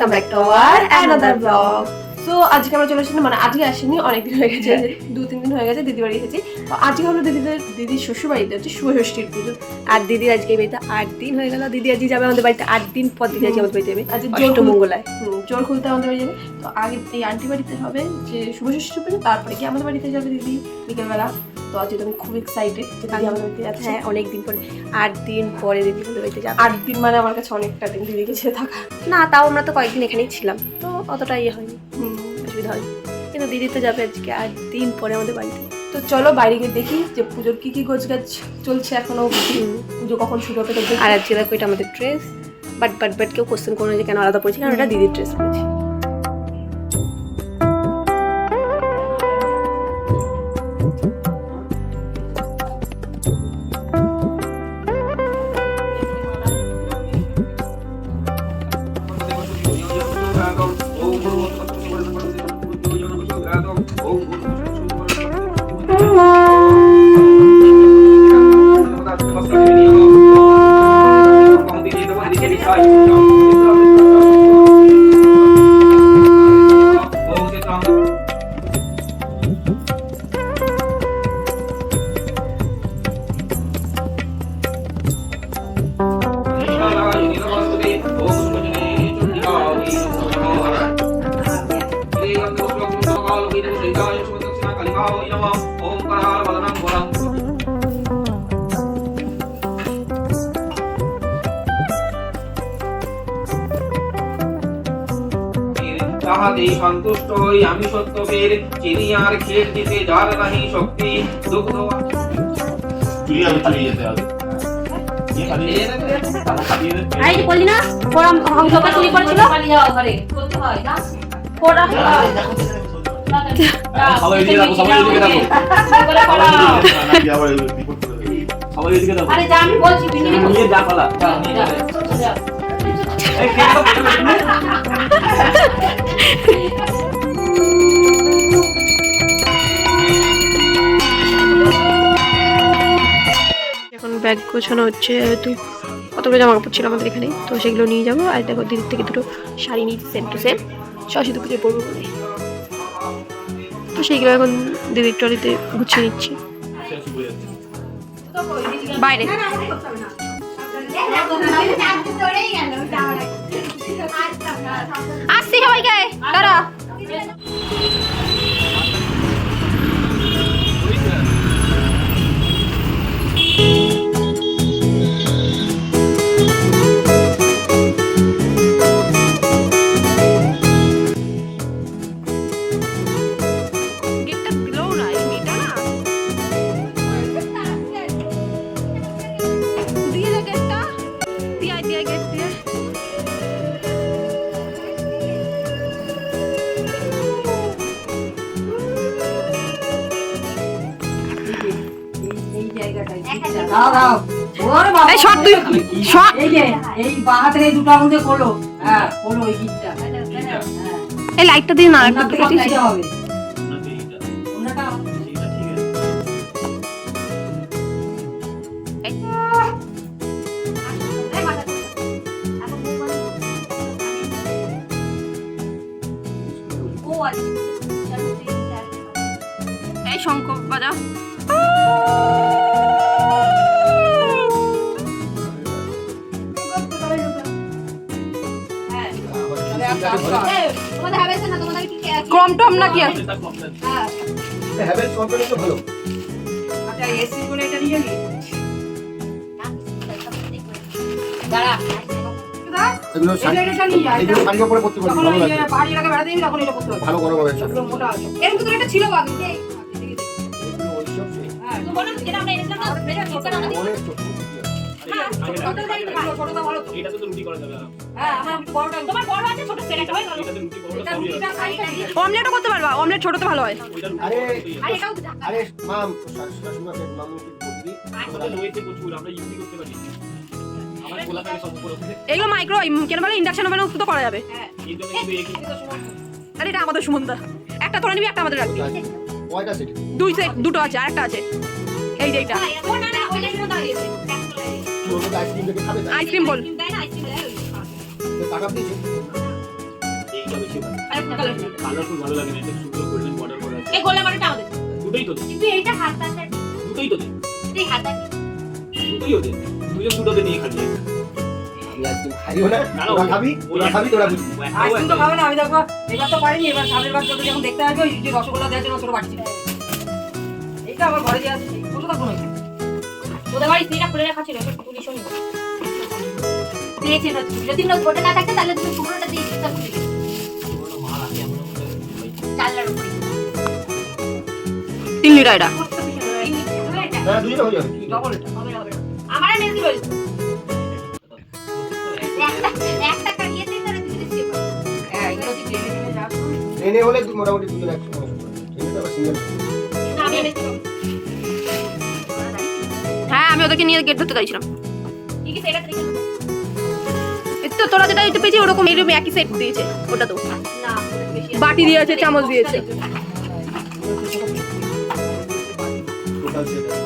Welcome back to our another blog. So আজকে আমরা চলে এসেছি, মানে আজকে আসিনি, অনেকদিন হয়ে গেছে, 2-3 দিন হয়ে গেছে দিদি বাড়ি এসেছি। তো আজকে হলো দিদির শ্বশুর বাড়িতে হচ্ছে শুভ ষষ্ঠীর পুজো। আর দিদির আজকে এই বাড়িতে 8 দিন হয়ে গেল। দিদি আজকে যাবে আমাদের বাড়িতে, 8 দিন পর দিদি আজকে আমাদের বাড়িতে যাবে। আজকে অষ্টমঙ্গলায় জোর খুলতে আমাদের বাড়ি যাবে। তো আগে এই আন্টি বাড়িতে হবে যে শুভ ষষ্ঠীর পুজো, তারপরে কি আমাদের বাড়িতে যাবে দিদি বিকেলবেলা। তো আজকে আমি খুব এক্সাইটেড যে দিদি আমাদের বাড়িতে যাচ্ছে। হ্যাঁ, অনেকদিন পরে 8 দিন পরে দিদি আমাদের বাড়িতে যাবে। 8 দিন মানে আমার কাছে অনেকটা দিন দিদিকে ছেড়ে থাকা। না, তাও আমরা তো কয়েকদিন এখানেই ছিলাম, তো অতটা ইয়ে হয়নি, অসুবিধা হয়নি। কিন্তু দিদি তো যাবে আজকে 8 দিন পরে আমাদের বাড়িতে। তো চলো বাইরে গিয়ে দেখি যে পুজোর কি গোছগাছ চলছে এখনো, পুজো কখন শুরু হবে। আর আজকে দেখো এটা আমাদের ড্রেস, বাট কেউ কোশ্চেন করো যে কেন আলাদা পড়েছি, কারণ এটা দিদির ড্রেস পড়েছি। তাহাতে সন্তুষ্ট হই আমি সত্যের, চিনি আর খেট দিতে যার নাহি শক্তি, দুগ্ধ এই যে বললি না ওরা ধোকা চুরি করেছিল, পালিয়ে যাওয়া ঘরে করতে হয় না ওরা। সবাই এদিকে দেখো, সবাই এদিকে দেখো, সবাই এদিকে দেখো। আরে যা আমি বলছি নিয়ে যা পালা, নিয়ে যা। এই কে এখন ব্যাগ গোছানো হচ্ছে, যেহেতু কতগুলো জামা কাপড় ছিল আমাদের এখানে, তো সেগুলো নিয়ে যাবো। আর দেখো দিদির থেকে দুটো শাড়ি নিয়েছি সেম টু সেম, সরস্বতী পুজোয় পরবো বলে। তো সেইগুলো এখন দিদির ট্রলিতে গুছিয়ে নিচ্ছি বাইরে। আসছি সবাইকে তারা। এই লাইটটা দিয়ে না একটা হবে। এই শঙ্খ বাজা। কম টম না কি আছে? হ্যাভেলস কোম্পানি তো ভালো। আচ্ছা এসি করে এটা নিয়ে নি। দাঁড়া। এগুলো এটা নিয়ে আয়। এগুলো শাড়ির উপরে পরতে পারবে, ভালো লাগবে। বাড়ি লাগা বেড়াতে দিবি তখন এটা করতে হবে। ভালো গরম হবে এটা। পুরো মোটা আছে। এরকম তো এটা ছিল আগে। এগুলো ওই সব হ্যাঁ তো বললাম যেটা আমরা এনেছিলাম না বেটা ছোটটা না দিই। অনেক ছোট। হ্যাঁ ছোটটা ভালো তো। এটা তো রুটি করা যাবে না। হ্যাঁ আমার বড়টা তোমার বড় আছে ছোট সেট একটা হয় ভালো। এটাতে রুটি বড় এটা সবই রুটিটা আছে। সাইডটা দিয়ে অমলেটও করতে পারবা, অমলেট ছোটতে ভালো হয়। আরে আরে এটাও তো ঢাকা। আরে মাম শাশুড়ি মামুকে বলবি ওটা রয়েছে প্রচুর, আমরা ইউজ করতে পারি। আমার খোলা থাকে সব উপরে। এগুলো মাইক্রো কেন বলে ইন্ডাকশন ওভেনে তো করা যাবে। হ্যাঁ এর জন্য কিন্তু এই আরে এটা আমাদের সুমনদা, একটা তোরা নিবি, একটা আমাদের রাখবি। কয়টা সেট? দুই সেট, দুটো আছে আর একটা আছে এই যে এইটা। ও না না ওইটা শুনো দাঁড়িয়েছে ছোট আইসক্রিম দেখে খাবে না? আইসক্রিম বল। দেয় না আইসক্রিম দেয় ওই টাকা দিয়েছে। কালারটা বেশি ভালো। আরেকটা কালার কালারফুল ভালো লাগে না, এটা সুন্দর গোল্ডেন বর্ডার করা আছে। এই গোলা মানেটা আমাদের দুটোই তো দে, কিন্তু এইটা হাতা আছে দুটোই তো দে, এই হাতা দুটোই ওদের। দুজন দুটোতে নিয়ে খালি। আমি আইসক্রিম খাইও না, না, তোরা খাবি, তোরা খাবি, তোরা বুঝবি। আইসক্রিম তো খাবে না, আমি দেখবো এবার তো পারিনি, এবার সামনের বার যখন যখন দেখতে আসবে ওই যে রসগোল্লা দেওয়ার জন্য ছোট বাড়ছি এইটা আমার ঘরে দেওয়া আছে, ছোট থাকবো না ওদের বাড়ি সিটা খুলে রাখা ছিল একটু পুলিশ শুনি দিয়েছে না যদি না গোটা না থাকে তাহলে তুমি পুরোটা দিয়ে দিতে হবে মাল আছে এমন চালার উপরে 3 লিটার এটা। হ্যাঁ, দুজনে হয়ে যাবে। ডবল এটা আমার মেজি বল একটা কাটিয়ে দিতে তাহলে দিতে দিতে হ্যাঁ এগুলো যদি ট্রেনে ট্রেনে যাবে ট্রেনে হলে মোটামুটি দুজন একসঙ্গে বসে পড়বে। ট্রেনে তো আবার সিঙ্গেল। না আমি মেজি হ্যাঁ আমি ওদেরকে নিয়ে গেট ধরতে চাইছিলাম। ঠিক আছে এটা দেখে এই তো তোরা যেটা এটা পেয়েছি ওরকম এরকম একই সেট দিয়েছে ওটা তো। না বেশি বাটি দিয়েছে, চামচ দিয়েছে। টোটাল সেটা